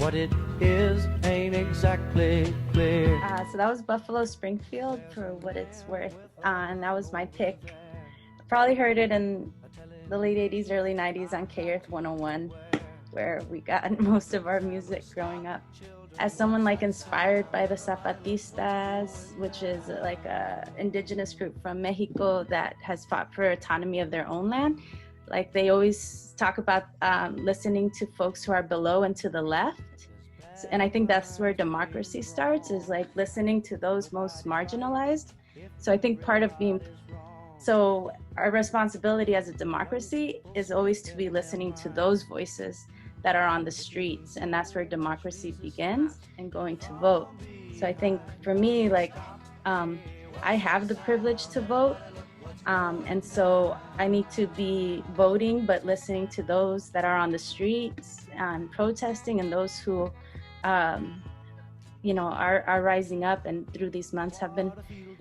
what it is ain't exactly clear. So that was Buffalo Springfield, for what it's worth, and that was my pick. Probably heard it in the late 80s, early 90s on K Earth 101, where we got most of our music growing up. As someone like inspired by the Zapatistas, which is like a indigenous group from Mexico that has fought for autonomy of their own land, like they always talk about listening to folks who are below and to the left. And I think that's where democracy starts, is like listening to those most marginalized. So I think part of so our responsibility as a democracy is always to be listening to those voices that are on the streets, and that's where democracy begins, and going to vote. So I think for me, like, I have the privilege to vote, and so I need to be voting, but listening to those that are on the streets and protesting, and those who are rising up, and through these months have been,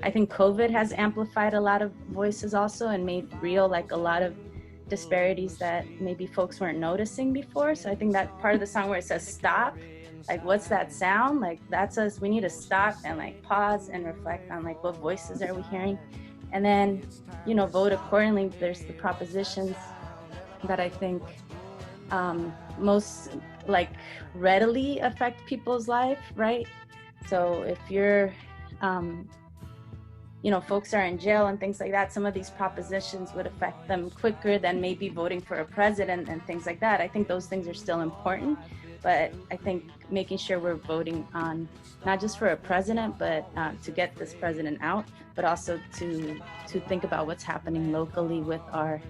I think COVID has amplified a lot of voices also, and made real like a lot of disparities that maybe folks weren't noticing before. So I think that part of the song where it says stop, like what's that sound, like that's us. We need to stop and like pause and reflect on like what voices are we hearing, and then vote accordingly. There's the propositions that I think most like readily affect people's life, right? So if you're folks are in jail and things like that, some of these propositions would affect them quicker than maybe voting for a president and things like that. I think those things are still important, but I think making sure we're voting on not just for a president, but to get this president out, but also to think about what's happening locally with our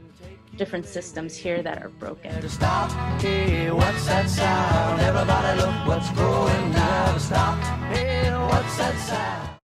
different systems here that are broken. Stop, hey, what's that sound? Everybody look what's going down. Stop, hey, what's that sound?